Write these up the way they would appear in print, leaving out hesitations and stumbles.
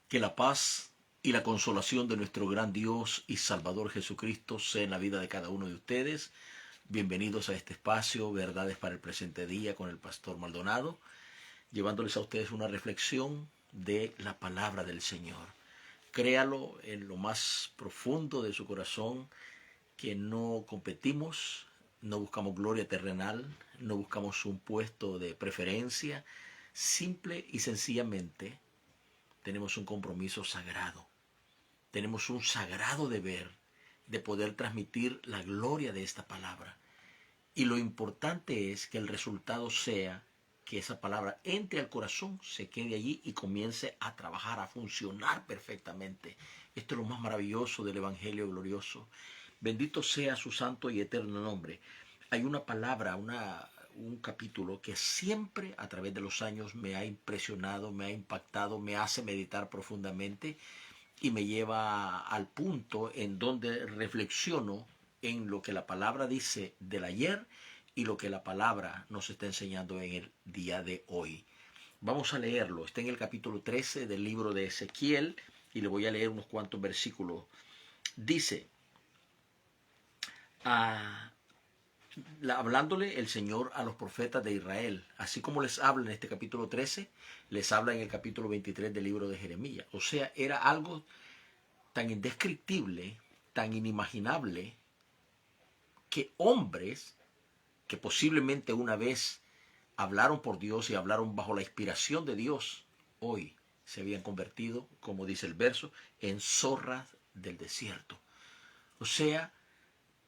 Que la paz y la consolación de nuestro gran Dios y Salvador Jesucristo sea en la vida de cada uno de ustedes. Bienvenidos a este espacio, Verdades para el Presente Día, con el Pastor Maldonado, llevándoles a ustedes una reflexión de la palabra del Señor. Créalo en lo más profundo de su corazón, que no competimos, no buscamos gloria terrenal, no buscamos un puesto de preferencia, simple y sencillamente tenemos un compromiso sagrado. Tenemos un sagrado deber de poder transmitir la gloria de esta palabra. Y lo importante es que el resultado sea que esa palabra entre al corazón, se quede allí y comience a trabajar, a funcionar perfectamente. Esto es lo más maravilloso del Evangelio glorioso. Bendito sea su santo y eterno nombre. Hay una palabra, un capítulo que siempre a través de los años me ha impresionado, me ha impactado, me hace meditar profundamente y me lleva al punto en donde reflexiono en lo que la palabra dice del ayer y lo que la palabra nos está enseñando en el día de hoy. Vamos a leerlo. Está en el capítulo 13 del libro de Ezequiel y le voy a leer unos cuantos versículos. Dice, hablándole el Señor a los profetas de Israel, así como les habla en este capítulo 13, les habla en el capítulo 23 del libro de Jeremías. O sea, era algo tan indescriptible, tan inimaginable, que hombres que posiblemente una vez hablaron por Dios y hablaron bajo la inspiración de Dios, hoy se habían convertido, como dice el verso, en zorras del desierto. O sea,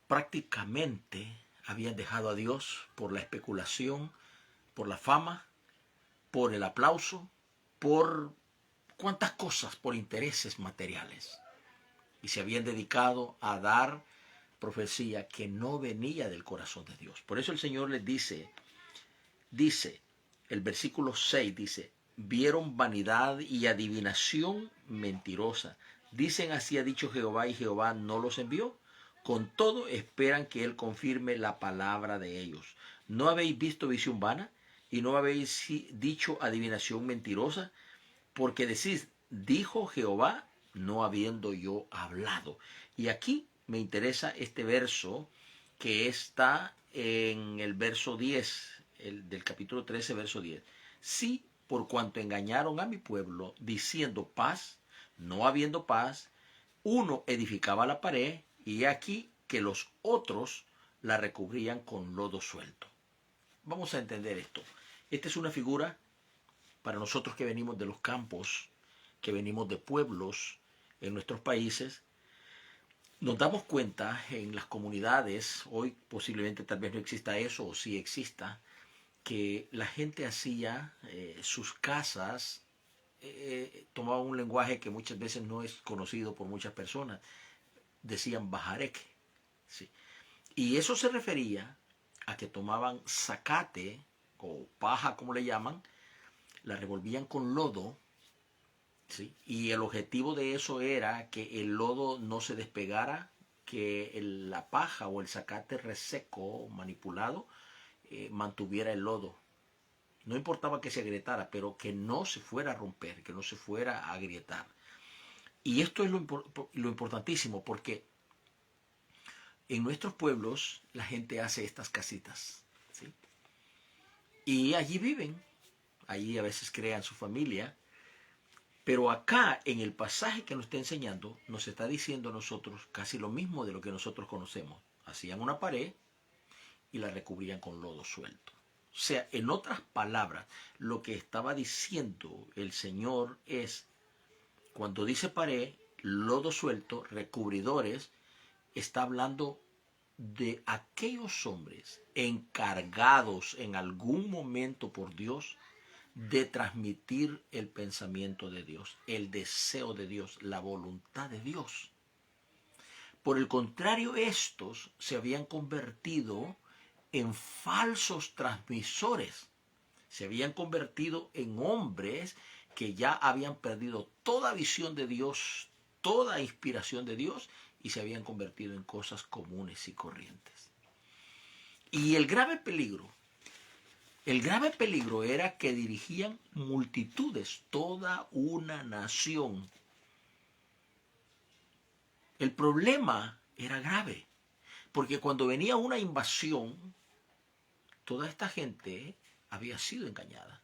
prácticamente habían dejado a Dios por la especulación, por la fama, por el aplauso, por cuántas cosas, por intereses materiales. Y se habían dedicado a dar profecía que no venía del corazón de Dios. Por eso el Señor les dice, el versículo 6 dice, vieron vanidad y adivinación mentirosa. Dicen, así ha dicho Jehová, y Jehová no los envió. Con todo esperan que Él confirme la palabra de ellos. ¿No habéis visto visión vana? ¿Y no habéis dicho adivinación mentirosa? Porque decís, dijo Jehová, no habiendo yo hablado. Y aquí me interesa este verso que está en el verso 10, del capítulo 13, verso 10. Sí, por cuanto engañaron a mi pueblo, diciendo paz, no habiendo paz, uno edificaba la pared, y aquí que los otros la recubrían con lodo suelto. Vamos a entender esto. Esta es una figura para nosotros que venimos de los campos, que venimos de pueblos en nuestros países. Nos damos cuenta en las comunidades, hoy posiblemente tal vez no exista eso, o sí exista, que la gente hacía sus casas, tomaba un lenguaje que muchas veces no es conocido por muchas personas, decían bajareque, ¿sí? Y eso se refería a que tomaban zacate o paja, como le llaman, la revolvían con lodo, ¿sí? Y el objetivo de eso era que el lodo no se despegara, que la paja o el zacate reseco manipulado mantuviera el lodo. No importaba que se agrietara, pero que no se fuera a romper, que no se fuera a agrietar. Y esto es lo importantísimo, porque en nuestros pueblos la gente hace estas casitas, ¿sí? Y allí viven, allí a veces crean su familia. Pero acá, en el pasaje que nos está enseñando, nos está diciendo a nosotros casi lo mismo de lo que nosotros conocemos. Hacían una pared y la recubrían con lodo suelto. O sea, en otras palabras, lo que estaba diciendo el Señor es, cuando dice pared, lodo suelto, recubridores, está hablando de aquellos hombres encargados en algún momento por Dios de transmitir el pensamiento de Dios, el deseo de Dios, la voluntad de Dios. Por el contrario, estos se habían convertido en falsos transmisores, se habían convertido en hombres que ya habían perdido toda visión de Dios, toda inspiración de Dios, y se habían convertido en cosas comunes y corrientes. Y el grave peligro El grave peligro era que dirigían multitudes, toda una nación. El problema era grave, porque cuando venía una invasión, toda esta gente había sido engañada,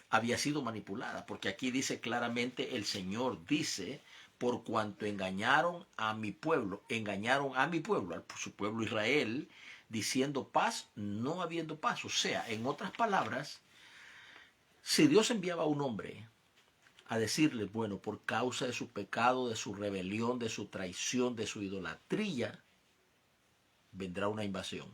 había sido manipulada, porque aquí dice claramente, el Señor dice, por cuanto engañaron a mi pueblo, a su pueblo Israel, diciendo paz, no habiendo paz. O sea, en otras palabras, si Dios enviaba a un hombre a decirles, bueno, por causa de su pecado, de su rebelión, de su traición, de su idolatría, vendrá una invasión.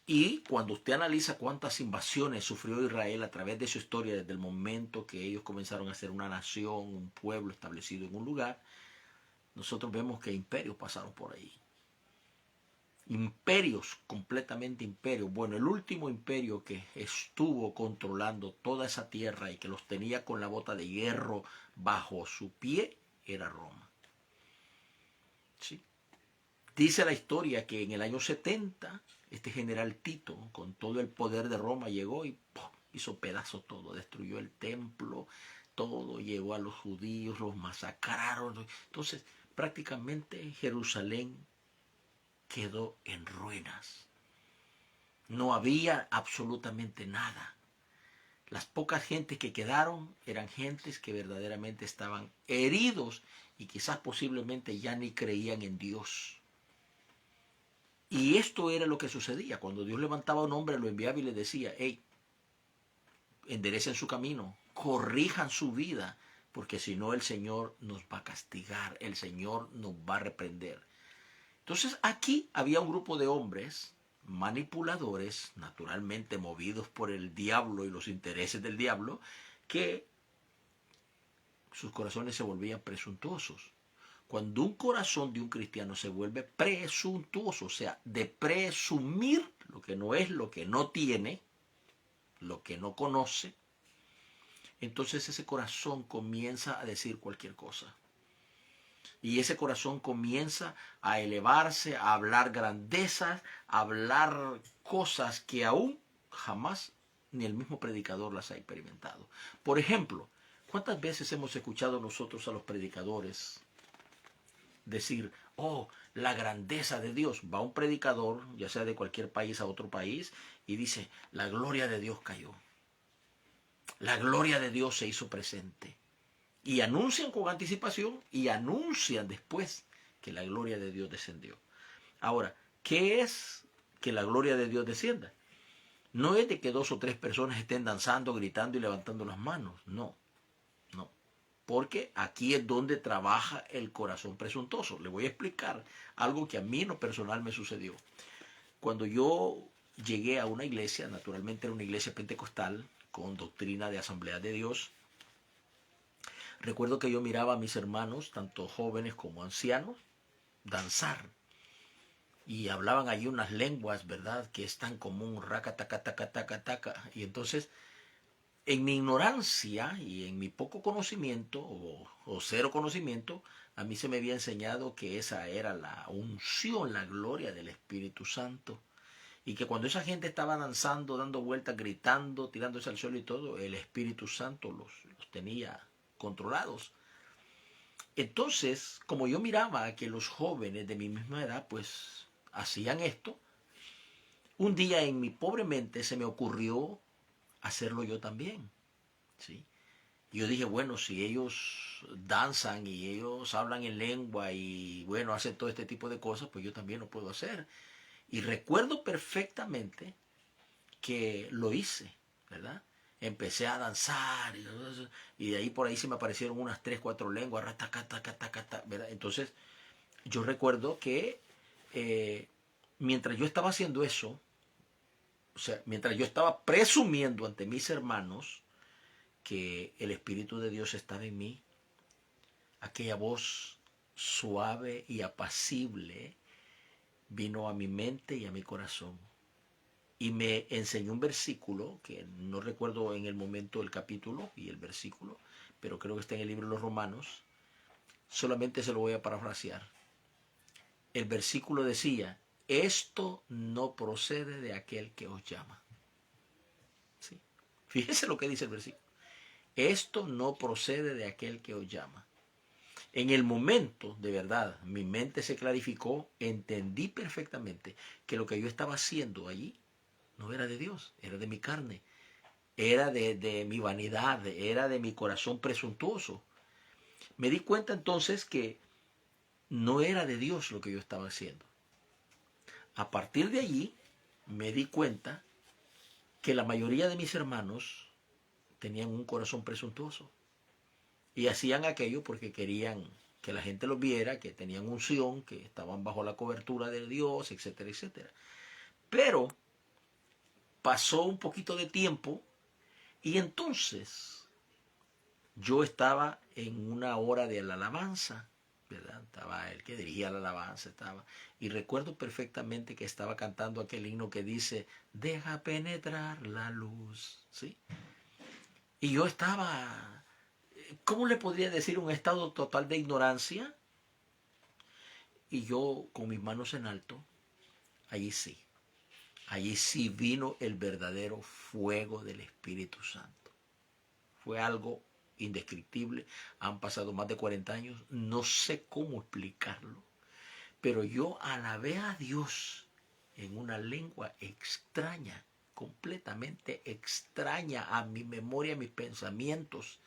Y cuando usted analiza cuántas invasiones sufrió Israel a través de su historia desde el momento que ellos comenzaron a ser una nación, un pueblo establecido en un lugar, nosotros vemos que imperios pasaron por ahí. Imperios, completamente imperios. Bueno, el último imperio que estuvo controlando toda esa tierra y que los tenía con la bota de hierro bajo su pie era Roma. ¿Sí? Dice la historia que en el año 70, este general Tito, con todo el poder de Roma, llegó y ¡pum!, hizo pedazos todo, destruyó el templo, todo, llegó a los judíos, los masacraron. Entonces, prácticamente Jerusalén quedó en ruinas. No había absolutamente nada. Las pocas gentes que quedaron eran gentes que verdaderamente estaban heridos y quizás posiblemente ya ni creían en Dios. Y esto era lo que sucedía. Cuando Dios levantaba a un hombre, lo enviaba y le decía, hey, enderecen su camino, corrijan su vida, porque si no el Señor nos va a castigar, el Señor nos va a reprender. Entonces aquí había un grupo de hombres manipuladores, naturalmente movidos por el diablo y los intereses del diablo, que sus corazones se volvían presuntuosos. Cuando un corazón de un cristiano se vuelve presuntuoso, o sea, de presumir lo que no es, lo que no tiene, lo que no conoce, entonces ese corazón comienza a decir cualquier cosa. Y ese corazón comienza a elevarse, a hablar grandezas, a hablar cosas que aún jamás ni el mismo predicador las ha experimentado. Por ejemplo, ¿cuántas veces hemos escuchado nosotros a los predicadores decir, oh, la grandeza de Dios? Va un predicador, ya sea de cualquier país a otro país, y dice, la gloria de Dios cayó. La gloria de Dios se hizo presente. Y anuncian con anticipación y anuncian después que la gloria de Dios descendió. Ahora, ¿qué es que la gloria de Dios descienda? No es de que 2 o 3 personas estén danzando, gritando y levantando las manos. No, no. Porque aquí es donde trabaja el corazón presuntuoso. Le voy a explicar algo que a mí en lo personal me sucedió. Cuando yo llegué a una iglesia, naturalmente era una iglesia pentecostal, con doctrina de Asamblea de Dios, recuerdo que yo miraba a mis hermanos, tanto jóvenes como ancianos, danzar. Y hablaban allí unas lenguas, ¿verdad?, que es tan común, raca, taca, taca, taca, taca. Y entonces, en mi ignorancia y en mi poco conocimiento, o cero conocimiento, a mí se me había enseñado que esa era la unción, la gloria del Espíritu Santo. Y que cuando esa gente estaba danzando, dando vueltas, gritando, tirándose al suelo y todo, el Espíritu Santo los tenía controlados. Entonces, como yo miraba que los jóvenes de mi misma edad, pues, hacían esto, un día en mi pobre mente se me ocurrió hacerlo yo también, ¿sí? Y yo dije, bueno, si ellos danzan y ellos hablan en lengua y, bueno, hacen todo este tipo de cosas, pues yo también lo puedo hacer. Y recuerdo perfectamente que lo hice, ¿verdad? Empecé a danzar y de ahí por ahí se me aparecieron unas 3, 4 lenguas, ¿verdad? Entonces yo recuerdo que mientras yo estaba haciendo eso, o sea, mientras yo estaba presumiendo ante mis hermanos que el Espíritu de Dios estaba en mí, aquella voz suave y apacible vino a mi mente y a mi corazón. Y me enseñó un versículo, que no recuerdo en el momento el capítulo y el versículo, pero creo que está en el libro de los Romanos. Solamente se lo voy a parafrasear. El versículo decía, esto no procede de aquel que os llama. Fíjese lo que dice el versículo. Esto no procede de aquel que os llama. En el momento, de verdad, mi mente se clarificó, entendí perfectamente que lo que yo estaba haciendo allí no era de Dios, era de mi carne, era de mi vanidad, era de mi corazón presuntuoso. Me di cuenta entonces que no era de Dios lo que yo estaba haciendo. A partir de allí me di cuenta que la mayoría de mis hermanos tenían un corazón presuntuoso y hacían aquello porque querían que la gente los viera, que tenían unción, que estaban bajo la cobertura de Dios, etcétera, etcétera. Pero pasó un poquito de tiempo y entonces yo estaba en una hora de la alabanza, ¿verdad? Estaba el que dirigía la alabanza, estaba. Y recuerdo perfectamente que estaba cantando aquel himno que dice, deja penetrar la luz, ¿sí? Y yo estaba, ¿cómo le podría decir? Un estado total de ignorancia. Y yo con mis manos en alto, allí sí vino el verdadero fuego del Espíritu Santo. Fue algo indescriptible. Han pasado más de 40 años. No sé cómo explicarlo. Pero yo alabé a Dios en una lengua extraña, completamente extraña a mi memoria, a mis pensamientos.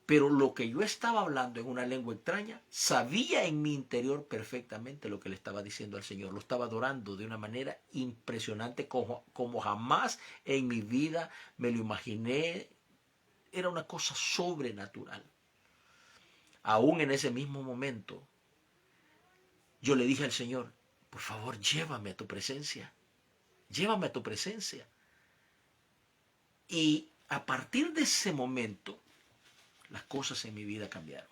Pero lo que yo estaba hablando en una lengua extraña, sabía en mi interior perfectamente lo que le estaba diciendo al Señor. Lo estaba adorando de una manera impresionante, como jamás en mi vida me lo imaginé. Era una cosa sobrenatural. Aún en ese mismo momento, yo le dije al Señor, por favor, llévame a tu presencia. Llévame a tu presencia. Y a partir de ese momento, las cosas en mi vida cambiaron.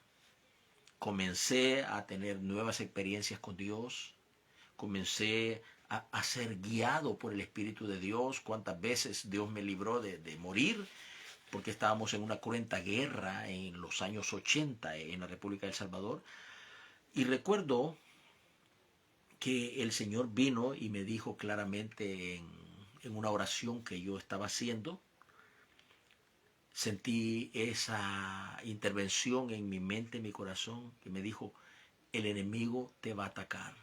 Comencé a tener nuevas experiencias con Dios. Comencé a ser guiado por el Espíritu de Dios. Cuántas veces Dios me libró de morir, porque estábamos en una cruenta guerra en los años 80 en la República de El Salvador. Y recuerdo que el Señor vino y me dijo claramente en una oración que yo estaba haciendo. Sentí esa intervención en mi mente, en mi corazón, que me dijo, el enemigo te va a atacar,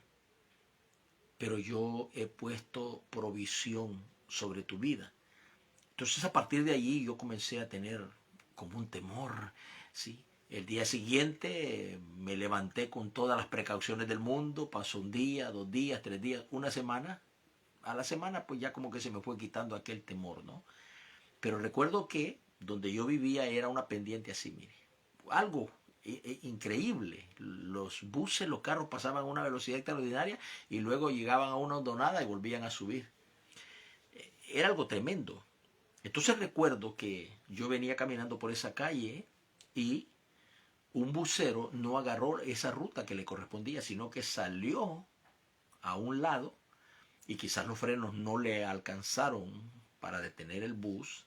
pero yo he puesto provisión sobre tu vida. Entonces a partir de allí yo comencé a tener como un temor, ¿sí? El día siguiente me levanté con todas las precauciones del mundo, pasó un día, 2 días, 3 días, una semana. A la semana pues ya como que se me fue quitando aquel temor, ¿no? Pero recuerdo que donde yo vivía era una pendiente así, mire. Algo increíble. Los buses, los carros pasaban a una velocidad extraordinaria y luego llegaban a una hondonada y volvían a subir. Era algo tremendo. Entonces recuerdo que yo venía caminando por esa calle y un busero no agarró esa ruta que le correspondía, sino que salió a un lado y quizás los frenos no le alcanzaron para detener el bus.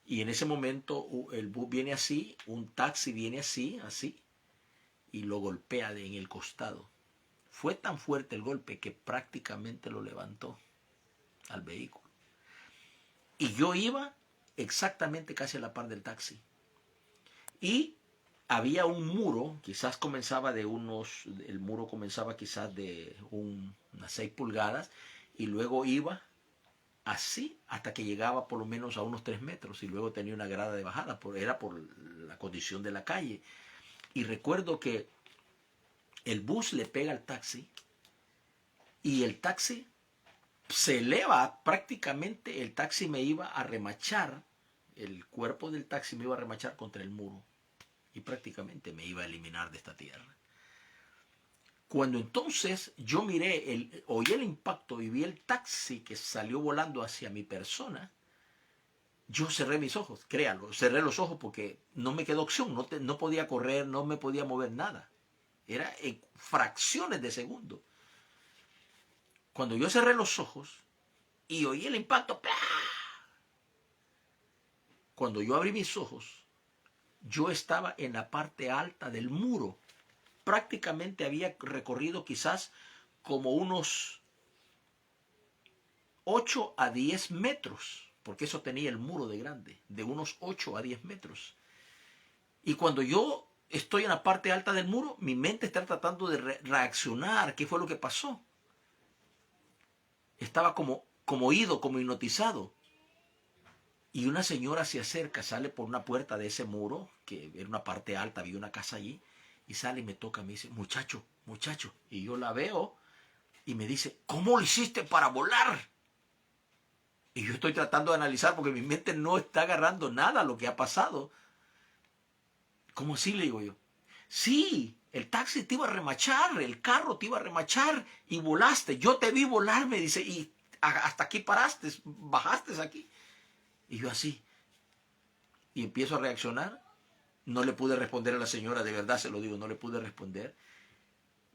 Y en ese momento el bus viene así, un taxi viene así, y lo golpea en el costado. Fue tan fuerte el golpe que prácticamente lo levantó al vehículo. Y yo iba exactamente casi a la par del taxi. Y había un muro, quizás comenzaba el muro comenzaba quizás de unas 6 pulgadas, y luego iba así hasta que llegaba por lo menos a unos 3 metros y luego tenía una grada de bajada, era por la condición de la calle. Y recuerdo que el bus le pega al taxi y el taxi se eleva, prácticamente el taxi me iba a remachar, el cuerpo del taxi me iba a remachar contra el muro y prácticamente me iba a eliminar de esta tierra. Cuando entonces yo oí el impacto y vi el taxi que salió volando hacia mi persona, yo cerré mis ojos, créalo, cerré los ojos porque no me quedó opción, no podía correr, no me podía mover nada. Era en fracciones de segundo. Cuando yo cerré los ojos y oí el impacto, ¡plá! Cuando yo abrí mis ojos, yo estaba en la parte alta del muro. Prácticamente había recorrido quizás como unos 8 a 10 metros porque eso tenía el muro de grande, de unos 8 a 10 metros. Y cuando yo estoy en la parte alta del muro, mi mente está tratando de reaccionar. ¿Qué fue lo que pasó? Estaba como ido, como hipnotizado. Y una señora se acerca, sale por una puerta de ese muro, que era una parte alta, había una casa allí, y sale y me toca, me dice, muchacho, muchacho. Y yo la veo y me dice, ¿cómo lo hiciste para volar? Y yo estoy tratando de analizar porque mi mente no está agarrando nada lo que ha pasado. ¿Cómo así? Le digo yo. Sí, el taxi te iba a remachar, el carro te iba a remachar y volaste. Yo te vi volar, me dice, y hasta aquí paraste, bajaste aquí. Y yo así. Y empiezo a reaccionar. No le pude responder a la señora, de verdad se lo digo, no le pude responder.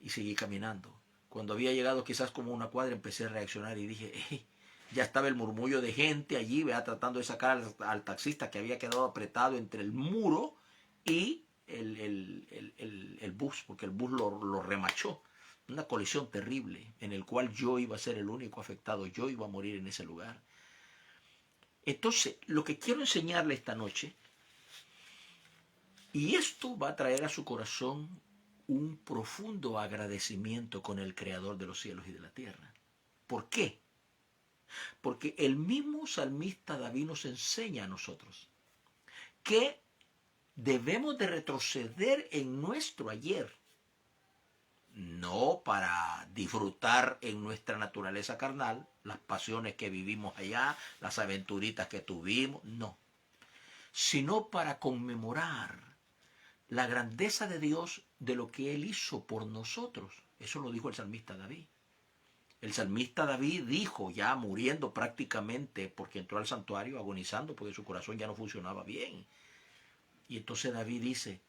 Y seguí caminando. Cuando había llegado quizás como una cuadra, empecé a reaccionar y dije, ya estaba el murmullo de gente allí, vea, tratando de sacar al taxista que había quedado apretado entre el muro y el bus, porque el bus lo remachó. Una colisión terrible en el cual yo iba a ser el único afectado, yo iba a morir en ese lugar. Entonces, lo que quiero enseñarle esta noche, y esto va a traer a su corazón un profundo agradecimiento con el Creador de los cielos y de la tierra. ¿Por qué? Porque el mismo salmista David nos enseña a nosotros que debemos de retroceder en nuestro ayer, no para disfrutar en nuestra naturaleza carnal, las pasiones que vivimos allá, las aventuritas que tuvimos, no, sino para conmemorar la grandeza de Dios de lo que Él hizo por nosotros. Eso lo dijo el salmista David. El salmista David dijo, ya muriendo prácticamente, porque entró al santuario agonizando, porque su corazón ya no funcionaba bien. Y entonces David dice,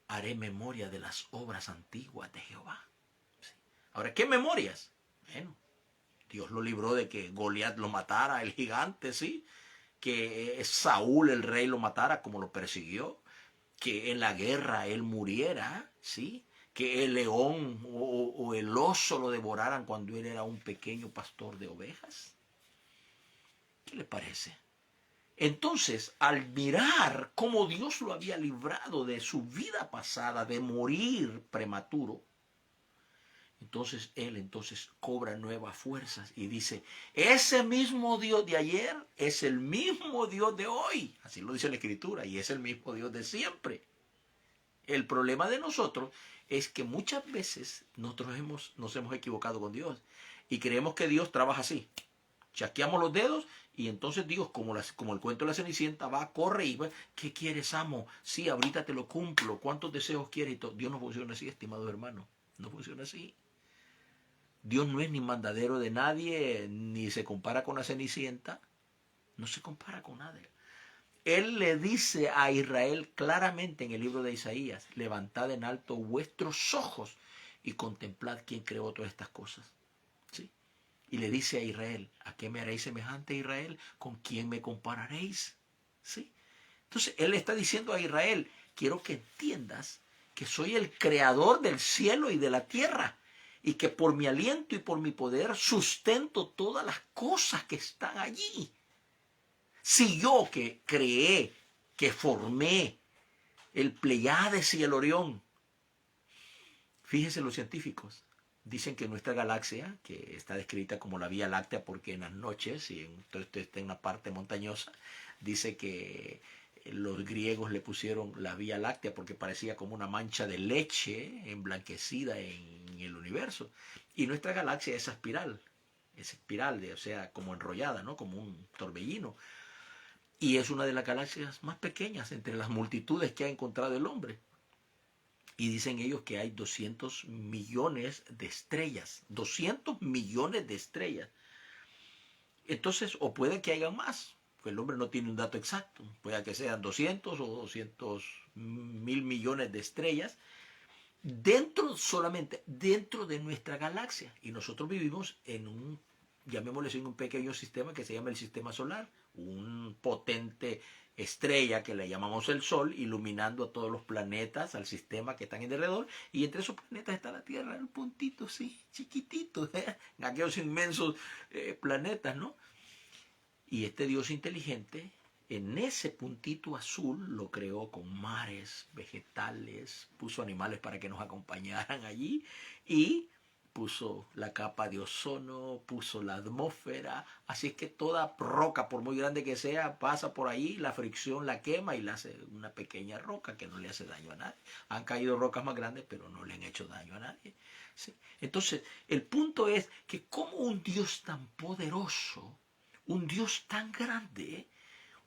haré memoria de las obras antiguas de Jehová. Sí. Ahora, ¿qué memorias? Bueno, Dios lo libró de que Goliat lo matara, el gigante, ¿sí? Que Saúl, el rey, lo matara como lo persiguió. Que en la guerra él muriera, ¿sí? Que el león o el oso lo devoraran cuando él era un pequeño pastor de ovejas. ¿Qué le parece? Entonces, al mirar cómo Dios lo había librado de su vida pasada, de morir prematuro, entonces él cobra nuevas fuerzas y dice, ese mismo Dios de ayer es el mismo Dios de hoy. Así lo dice la Escritura, y es el mismo Dios de siempre. El problema de nosotros es que muchas veces nosotros nos hemos equivocado con Dios y creemos que Dios trabaja así. Chasqueamos los dedos y entonces Dios, como el cuento de la Cenicienta, va, corre y va, ¿qué quieres, amo? Sí, ahorita te lo cumplo. ¿Cuántos deseos quieres? Y todo. Dios no funciona así, estimado hermano. No funciona así. Dios no es ni mandadero de nadie, ni se compara con la Cenicienta. No se compara con nadie. Él le dice a Israel claramente en el libro de Isaías, levantad en alto vuestros ojos y contemplad quién creó todas estas cosas. ¿Sí? Y le dice a Israel, ¿a qué me haréis semejante, Israel? ¿Con quién me compararéis? ¿Sí? Entonces, él le está diciendo a Israel, quiero que entiendas que soy el creador del cielo y de la tierra, y que por mi aliento y por mi poder sustento todas las cosas que están allí. Si yo que creé, que formé el Pleiades y el Orión, fíjense los científicos, dicen que nuestra galaxia, que está descrita como la Vía Láctea porque en las noches, y entonces está en una parte montañosa, dice que los griegos le pusieron la Vía Láctea porque parecía como una mancha de leche emblanquecida en el universo. Y nuestra galaxia es espiral, o sea, como enrollada, ¿no? Como un torbellino. Y es una de las galaxias más pequeñas entre las multitudes que ha encontrado el hombre. Y dicen ellos que hay 200 millones de estrellas. 200 millones de estrellas. Entonces, o puede que haya más. El hombre no tiene un dato exacto. Puede que sean 200 o 200.000 millones de estrellas. Solamente dentro de nuestra galaxia. Y nosotros vivimos en llamémosle así, un pequeño sistema que se llama el sistema solar. Un potente estrella que le llamamos el Sol, iluminando a todos los planetas, al sistema que están alrededor, y entre esos planetas está la Tierra, el puntito, sí, chiquitito, en aquellos inmensos planetas, ¿no? Y este Dios inteligente, en ese puntito azul, lo creó con mares, vegetales, puso animales para que nos acompañaran allí y puso la capa de ozono, puso la atmósfera, así es que toda roca, por muy grande que sea, pasa por ahí, la fricción la quema y la hace una pequeña roca que no le hace daño a nadie. Han caído rocas más grandes, pero no le han hecho daño a nadie. ¿Sí? Entonces, el punto es que como un Dios tan poderoso, un Dios tan grande,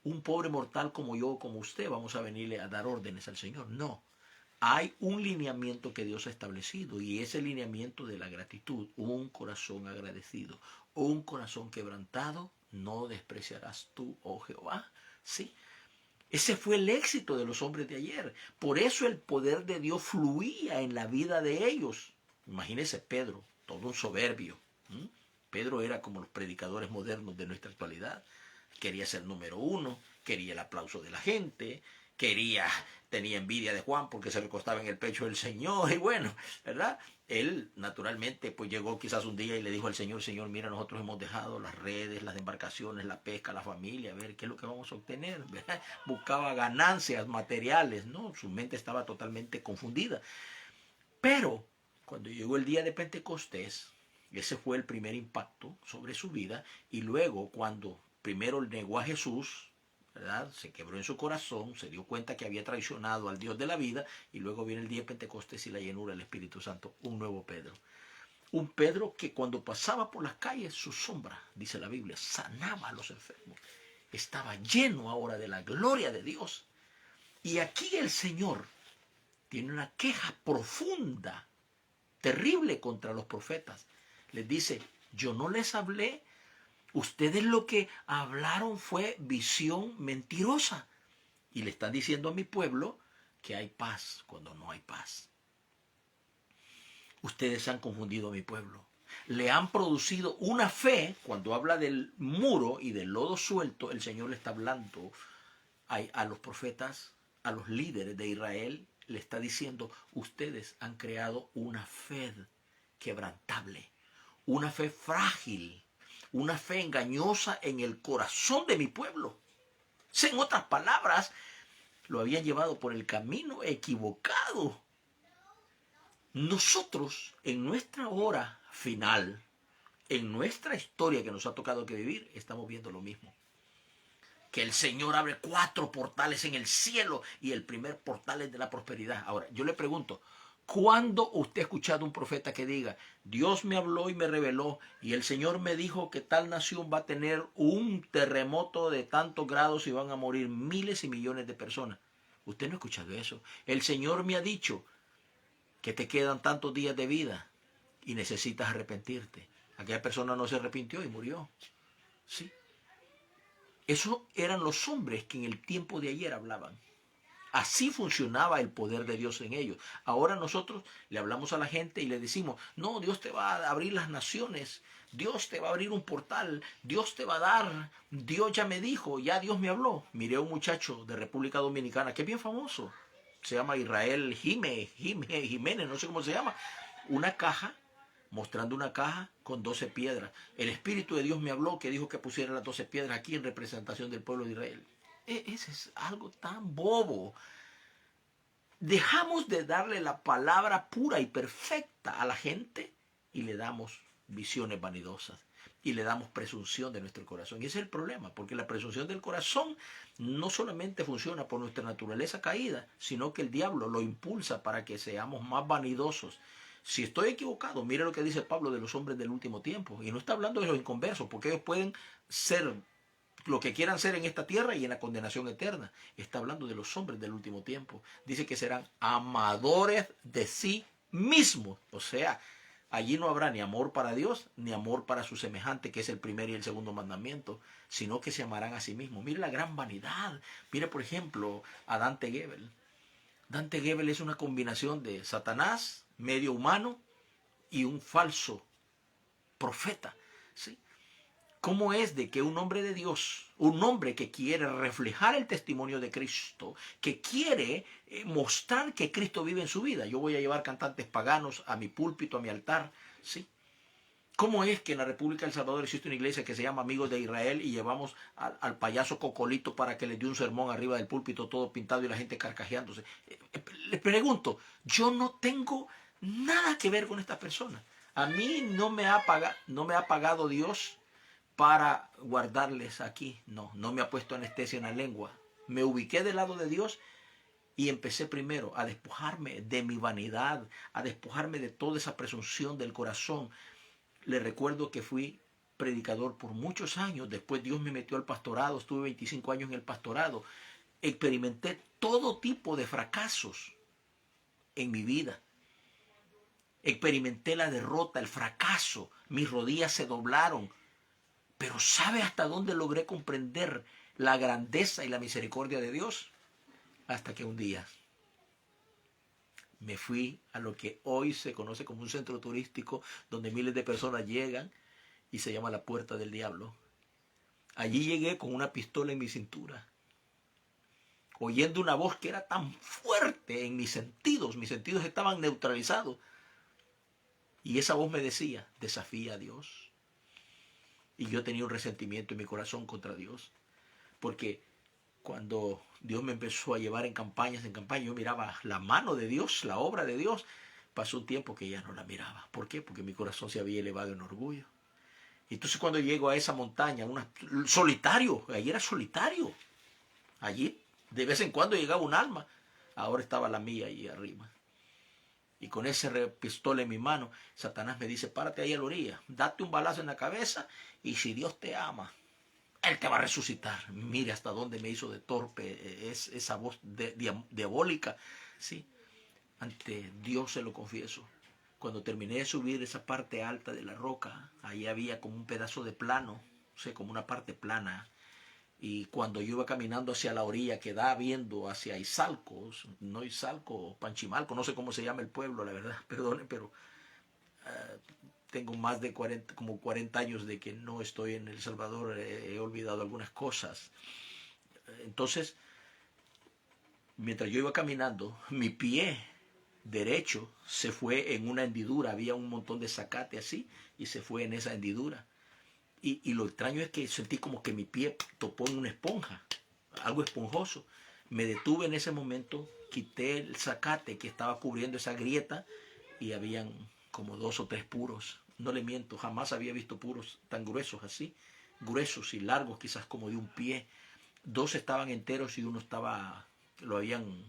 un pobre mortal como yo o como usted, vamos a venirle a dar órdenes al Señor. No. Hay un lineamiento que Dios ha establecido y ese lineamiento de la gratitud, un corazón agradecido, un corazón quebrantado, no despreciarás tú, oh Jehová. Sí. Ese fue el éxito de los hombres de ayer. Por eso el poder de Dios fluía en la vida de ellos. Imagínese Pedro, todo un soberbio. Pedro era como los predicadores modernos de nuestra actualidad. Quería ser número uno, quería el aplauso de la gente, tenía envidia de Juan porque se recostaba en el pecho del Señor y bueno, ¿verdad? Él naturalmente pues llegó quizás un día y le dijo al Señor, Señor, mira, nosotros hemos dejado las redes, las embarcaciones, la pesca, la familia, a ver qué es lo que vamos a obtener, ¿verdad? Buscaba ganancias materiales, ¿no? Su mente estaba totalmente confundida. Pero cuando llegó el día de Pentecostés, ese fue el primer impacto sobre su vida y luego cuando primero negó a Jesús, ¿verdad? Se quebró en su corazón, se dio cuenta que había traicionado al Dios de la vida y luego viene el día de Pentecostés y la llenura del Espíritu Santo, un nuevo Pedro. Un Pedro que cuando pasaba por las calles, su sombra, dice la Biblia, sanaba a los enfermos. Estaba lleno ahora de la gloria de Dios. Y aquí el Señor tiene una queja profunda, terrible contra los profetas. Les dice, yo no les hablé. Ustedes lo que hablaron fue visión mentirosa. Y le están diciendo a mi pueblo que hay paz cuando no hay paz. Ustedes han confundido a mi pueblo. Le han producido una fe. Cuando habla del muro y del lodo suelto, el Señor le está hablando a los profetas, a los líderes de Israel, le está diciendo, ustedes han creado una fe quebrantable, una fe frágil, una fe engañosa en el corazón de mi pueblo. En otras palabras, lo habían llevado por el camino equivocado. Nosotros, en nuestra hora final, en nuestra historia que nos ha tocado que vivir, estamos viendo lo mismo. Que el Señor abre 4 portales en el cielo y el primer portal es de la prosperidad. Ahora, yo le pregunto, ¿cuándo usted ha escuchado un profeta que diga, Dios me habló y me reveló y el Señor me dijo que tal nación va a tener un terremoto de tantos grados y van a morir miles y millones de personas? Usted no ha escuchado eso. El Señor me ha dicho que te quedan tantos días de vida y necesitas arrepentirte. Aquella persona no se arrepintió y murió. Sí. Esos eran los hombres que en el tiempo de ayer hablaban. Así funcionaba el poder de Dios en ellos. Ahora nosotros le hablamos a la gente y le decimos, no, Dios te va a abrir las naciones, Dios te va a abrir un portal, Dios te va a dar, Dios ya me dijo, ya Dios me habló. Miré a un muchacho de República Dominicana que es bien famoso, se llama Israel Jiménez, no sé cómo se llama, una caja, mostrando una caja con 12 piedras. El Espíritu de Dios me habló que dijo que pusiera las 12 piedras aquí en representación del pueblo de Israel. Ese es algo tan bobo. Dejamos de darle la palabra pura y perfecta a la gente y le damos visiones vanidosas y le damos presunción de nuestro corazón. Y ese es el problema, porque la presunción del corazón no solamente funciona por nuestra naturaleza caída, sino que el diablo lo impulsa para que seamos más vanidosos. Si estoy equivocado, mire lo que dice Pablo de los hombres del último tiempo. Y no está hablando de los inconversos, porque ellos pueden ser lo que quieran ser en esta tierra y en la condenación eterna. Está hablando de los hombres del último tiempo. Dice que serán amadores de sí mismos. O sea, allí no habrá ni amor para Dios, ni amor para su semejante, que es el primer y el segundo mandamiento, sino que se amarán a sí mismos. Mire la gran vanidad. Mire, por ejemplo, a Dante Gebel. Dante Gebel es una combinación de Satanás, medio humano, y un falso profeta. ¿Sí? ¿Cómo es de que un hombre de Dios, un hombre que quiere reflejar el testimonio de Cristo, que quiere mostrar que Cristo vive en su vida? Yo voy a llevar cantantes paganos a mi púlpito, a mi altar, ¿sí? ¿Cómo es que en la República del Salvador existe una iglesia que se llama Amigos de Israel y llevamos al payaso Cocolito para que les dé un sermón arriba del púlpito todo pintado y la gente carcajeándose? Les pregunto, yo no tengo nada que ver con estas personas. A mí no me ha pagado Dios para guardarles aquí. No me ha puesto anestesia en la lengua. Me ubiqué del lado de Dios y empecé primero a despojarme de mi vanidad, a despojarme de toda esa presunción del corazón. Le recuerdo que fui predicador por muchos años. Después Dios me metió al pastorado. Estuve 25 años en el pastorado. Experimenté todo tipo de fracasos en mi vida. Experimenté la derrota, el fracaso. Mis rodillas se doblaron. Pero ¿sabe hasta dónde logré comprender la grandeza y la misericordia de Dios? Hasta que un día me fui a lo que hoy se conoce como un centro turístico donde miles de personas llegan y se llama la Puerta del Diablo. Allí llegué con una pistola en mi cintura, oyendo una voz que era tan fuerte en mis sentidos estaban neutralizados. Y esa voz me decía, desafía a Dios. Y yo tenía un resentimiento en mi corazón contra Dios, porque cuando Dios me empezó a llevar en campaña, yo miraba la mano de Dios, la obra de Dios. Pasó un tiempo que ya no la miraba. ¿Por qué? Porque mi corazón se había elevado en orgullo. Entonces cuando llego a esa montaña, solitario, allí era solitario. Allí de vez en cuando llegaba un alma. Ahora estaba la mía allí arriba. Y con ese pistola en mi mano, Satanás me dice, párate ahí a la orilla, date un balazo en la cabeza y si Dios te ama, Él te va a resucitar. Mire hasta dónde me hizo de torpe esa voz diabólica. ¿Sí? Ante Dios se lo confieso. Cuando terminé de subir esa parte alta de la roca, ahí había como un pedazo de plano, o sea, como una parte plana. Y cuando yo iba caminando hacia la orilla que da viendo hacia Izalco, no Izalco, Panchimalco, no sé cómo se llama el pueblo, la verdad, perdone, pero tengo más de 40 años de que no estoy en El Salvador, he olvidado algunas cosas. Entonces, mientras yo iba caminando, mi pie derecho se fue en una hendidura, había un montón de zacate así, y se fue en esa hendidura. Y lo extraño es que sentí como que mi pie topó en una esponja, algo esponjoso. Me detuve en ese momento, quité el zacate que estaba cubriendo esa grieta y habían como 2 o 3 puros. No le miento, jamás había visto puros tan gruesos así, gruesos y largos, quizás como de un pie. 2 estaban enteros y uno lo habían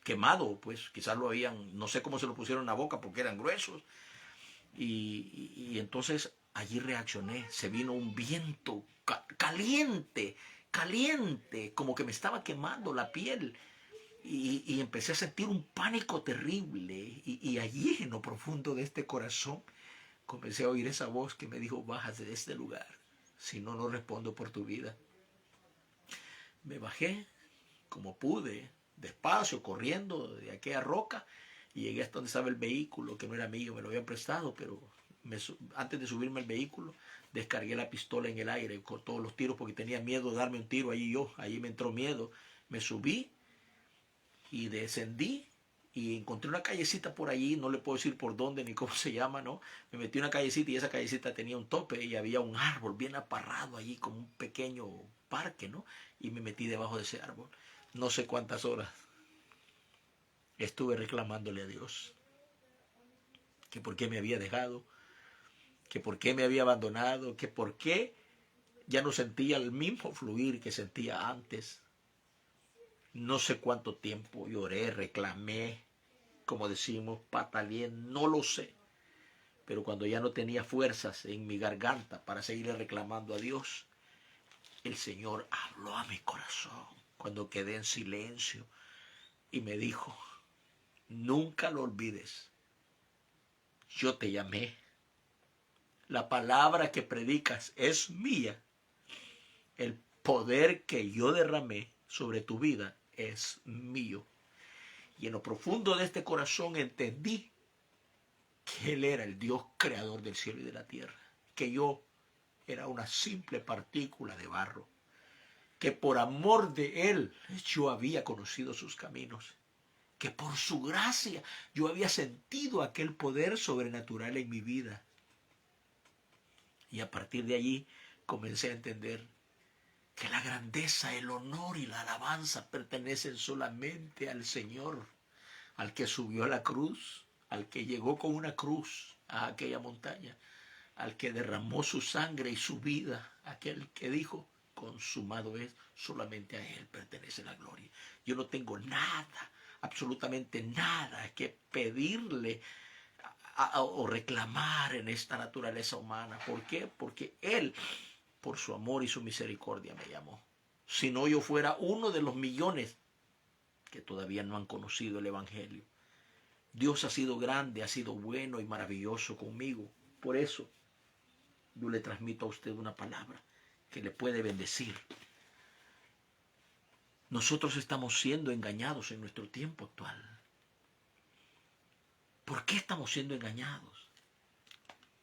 quemado, pues quizás lo habían, no sé cómo se lo pusieron en la boca porque eran gruesos. Y entonces allí reaccioné, se vino un viento caliente, como que me estaba quemando la piel. Y empecé a sentir un pánico terrible. Y allí, en lo profundo de este corazón, comencé a oír esa voz que me dijo, bájate de este lugar, si no, no respondo por tu vida. Me bajé como pude, despacio, corriendo de aquella roca, y llegué hasta donde estaba el vehículo, que no era mío, me lo habían prestado, pero antes de subirme al vehículo, descargué la pistola en el aire con todos los tiros, porque tenía miedo de darme un tiro allí me entró miedo. Me subí y descendí y encontré una callecita por allí, no le puedo decir por dónde ni cómo se llama, ¿no? Me metí en una callecita y esa callecita tenía un tope y había un árbol bien aparrado allí, como un pequeño parque, ¿no? Y me metí debajo de ese árbol. No sé cuántas horas estuve reclamándole a Dios que por qué me había dejado, que por qué me había abandonado, que por qué ya no sentía el mismo fluir que sentía antes. No sé cuánto tiempo lloré, reclamé, como decimos, pataleé, no lo sé. Pero cuando ya no tenía fuerzas en mi garganta para seguir reclamando a Dios, el Señor habló a mi corazón cuando quedé en silencio y me dijo, nunca lo olvides, yo te llamé, la palabra que predicas es mía, el poder que yo derramé sobre tu vida es mío. Y en lo profundo de este corazón entendí que Él era el Dios creador del cielo y de la tierra, que yo era una simple partícula de barro, que por amor de Él yo había conocido sus caminos, que por su gracia yo había sentido aquel poder sobrenatural en mi vida. Y a partir de allí comencé a entender que la grandeza, el honor y la alabanza pertenecen solamente al Señor, al que subió a la cruz, al que llegó con una cruz a aquella montaña, al que derramó su sangre y su vida, aquel que dijo, consumado es, solamente a Él pertenece la gloria. Yo no tengo nada, absolutamente nada que pedirle o reclamar en esta naturaleza humana. ¿Por qué? Porque Él, por su amor y su misericordia, me llamó. Si no, yo fuera uno de los millones que todavía no han conocido el Evangelio. Dios ha sido grande, ha sido bueno y maravilloso conmigo. Por eso yo le transmito a usted una palabra que le puede bendecir. Nosotros estamos siendo engañados en nuestro tiempo actual. ¿Por qué estamos siendo engañados?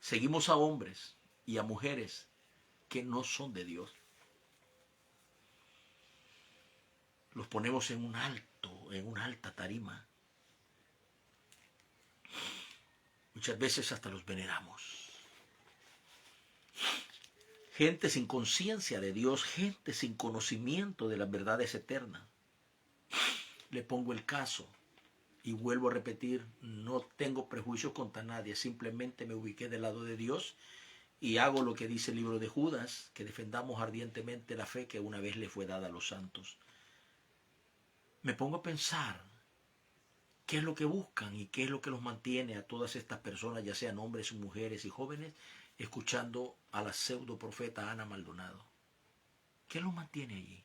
Seguimos a hombres y a mujeres que no son de Dios. Los ponemos en una alta tarima. Muchas veces hasta los veneramos. Gente sin conciencia de Dios, gente sin conocimiento de las verdades eternas. Le pongo el caso y vuelvo a repetir, no tengo prejuicios contra nadie, simplemente me ubiqué del lado de Dios y hago lo que dice el libro de Judas, que defendamos ardientemente la fe que una vez le fue dada a los santos. Me pongo a pensar qué es lo que buscan y qué es lo que los mantiene a todas estas personas, ya sean hombres, mujeres y jóvenes, escuchando a la pseudo profeta Ana Maldonado. ¿Qué los mantiene allí?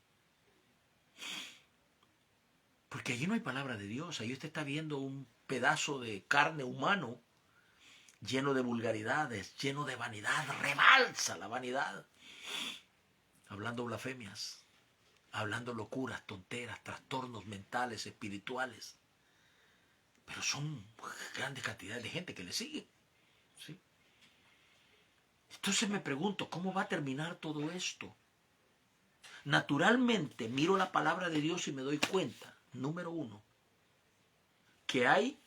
Porque allí no hay palabra de Dios. Ahí usted está viendo un pedazo de carne humano lleno de vulgaridades, lleno de vanidad. Rebalsa la vanidad. Hablando blasfemias, hablando locuras, tonteras, trastornos mentales, espirituales. Pero son grandes cantidades de gente que le sigue. ¿Sí? Entonces me pregunto, ¿cómo va a terminar todo esto? Naturalmente miro la palabra de Dios y me doy cuenta, número uno, que hay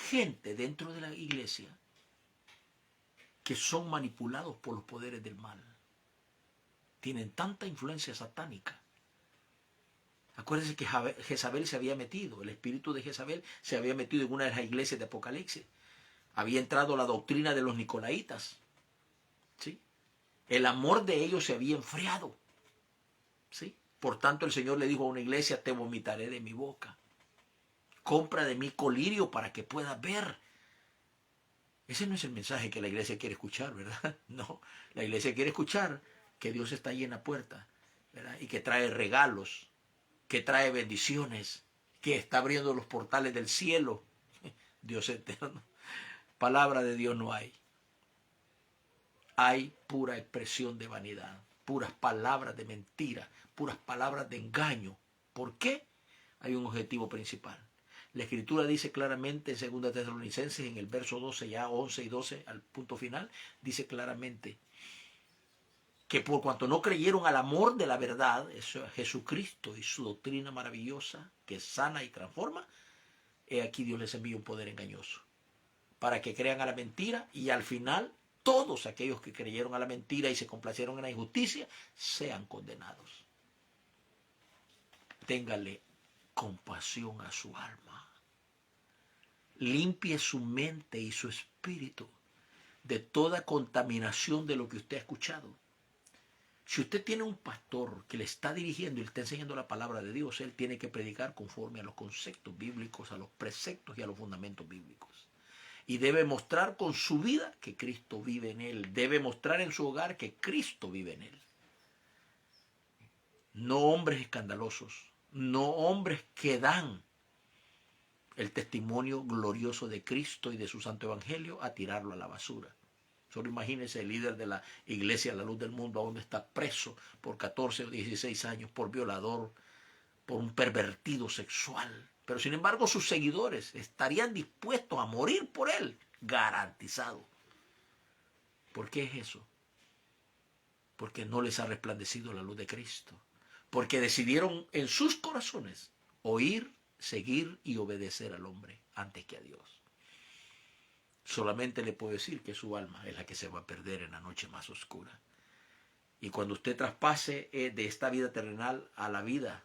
gente dentro de la iglesia que son manipulados por los poderes del mal. Tienen tanta influencia satánica. Acuérdense que Jezabel se había metido, el espíritu de Jezabel se había metido en una de las iglesias de Apocalipsis. Había entrado la doctrina de los nicolaitas. ¿Sí? El amor de ellos se había enfriado. ¿Sí? Por tanto, el Señor le dijo a una iglesia, te vomitaré de mi boca. Compra de mí colirio para que puedas ver. Ese no es el mensaje que la iglesia quiere escuchar, ¿verdad? No, la iglesia quiere escuchar que Dios está ahí en la puerta, ¿verdad? Y que trae regalos, que trae bendiciones, que está abriendo los portales del cielo. Dios eterno. Palabra de Dios no hay. Hay pura expresión de vanidad, puras palabras de mentira, puras palabras de engaño. ¿Por qué? Hay un objetivo principal. La Escritura dice claramente en 2 Tesalonicenses, en el verso 12, ya 11 y 12, al punto final, dice claramente que por cuanto no creyeron al amor de la verdad, eso es Jesucristo y su doctrina maravillosa, que sana y transforma, he aquí Dios les envía un poder engañoso, para que crean a la mentira y al final todos aquellos que creyeron a la mentira y se complacieron en la injusticia sean condenados. Téngale compasión a su alma. Limpie su mente y su espíritu de toda contaminación de lo que usted ha escuchado. Si usted tiene un pastor que le está dirigiendo y le está enseñando la palabra de Dios, él tiene que predicar conforme a los conceptos bíblicos, a los preceptos y a los fundamentos bíblicos. Y debe mostrar con su vida que Cristo vive en él. Debe mostrar en su hogar que Cristo vive en él. No hombres escandalosos, no hombres que dan el testimonio glorioso de Cristo y de su santo evangelio a tirarlo a la basura. Solo imagínense el líder de la iglesia La Luz del Mundo, donde está preso por 14 o 16 años, por violador, por un pervertido sexual. Pero sin embargo sus seguidores estarían dispuestos a morir por él, garantizado. ¿Por qué es eso? Porque no les ha resplandecido la luz de Cristo. Porque decidieron en sus corazones oír, seguir y obedecer al hombre antes que a Dios. solamente le puedo decir que su alma es la que se va a perder en la noche más oscura. Y cuando usted traspase de esta vida terrenal a la vida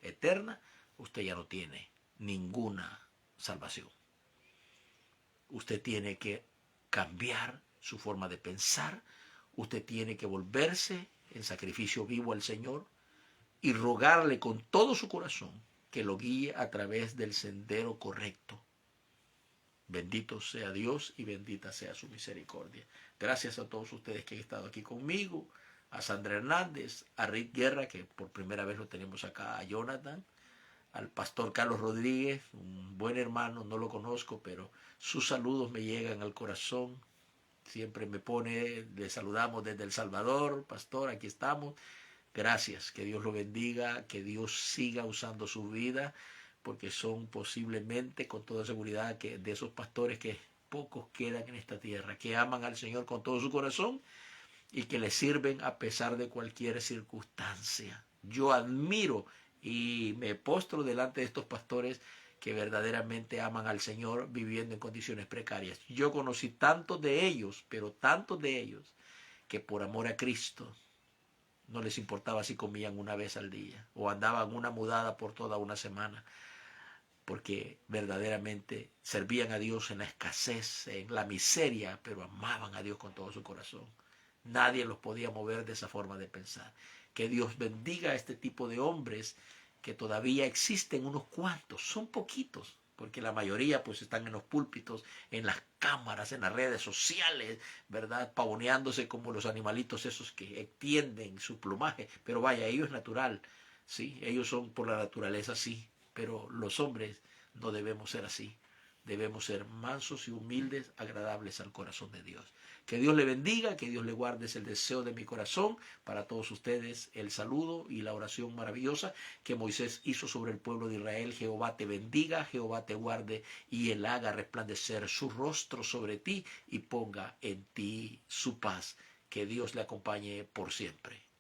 eterna, usted ya no tiene ninguna salvación. Usted tiene que cambiar su forma de pensar, usted tiene que volverse en sacrificio vivo al Señor y rogarle con todo su corazón que lo guíe a través del sendero correcto. Bendito sea Dios y bendita sea su misericordia. Gracias a todos ustedes que han estado aquí conmigo, a Sandra Hernández, a Rick Guerra, que por primera vez lo tenemos acá, a Jonathan, al pastor Carlos Rodríguez, un buen hermano, no lo conozco, pero sus saludos me llegan al corazón. Siempre me pone, le saludamos desde El Salvador, pastor, aquí estamos. Gracias, que Dios lo bendiga, que Dios siga usando su vida, porque son posiblemente, con toda seguridad, que de esos pastores que pocos quedan en esta tierra, que aman al Señor con todo su corazón y que le sirven a pesar de cualquier circunstancia. Yo admiro y me postro delante de estos pastores que verdaderamente aman al Señor viviendo en condiciones precarias. Yo conocí tantos de ellos, pero tantos de ellos, que por amor a Cristo no les importaba si comían una vez al día o andaban una mudada por toda una semana, porque verdaderamente servían a Dios en la escasez, en la miseria, pero amaban a Dios con todo su corazón. Nadie los podía mover de esa forma de pensar. Que Dios bendiga a este tipo de hombres, que todavía existen unos cuantos, son poquitos, porque la mayoría pues están en los púlpitos, en las cámaras, en las redes sociales, ¿verdad? Pavoneándose como los animalitos esos que extienden su plumaje. Pero vaya, ellos es natural, ¿sí? Ellos son por la naturaleza, sí, pero los hombres no debemos ser así. Debemos ser mansos y humildes, agradables al corazón de Dios. Que Dios le bendiga, que Dios le guarde, es el deseo de mi corazón. Para todos ustedes el saludo y la oración maravillosa que Moisés hizo sobre el pueblo de Israel. Jehová te bendiga, Jehová te guarde y él haga resplandecer su rostro sobre ti y ponga en ti su paz. Que Dios le acompañe por siempre.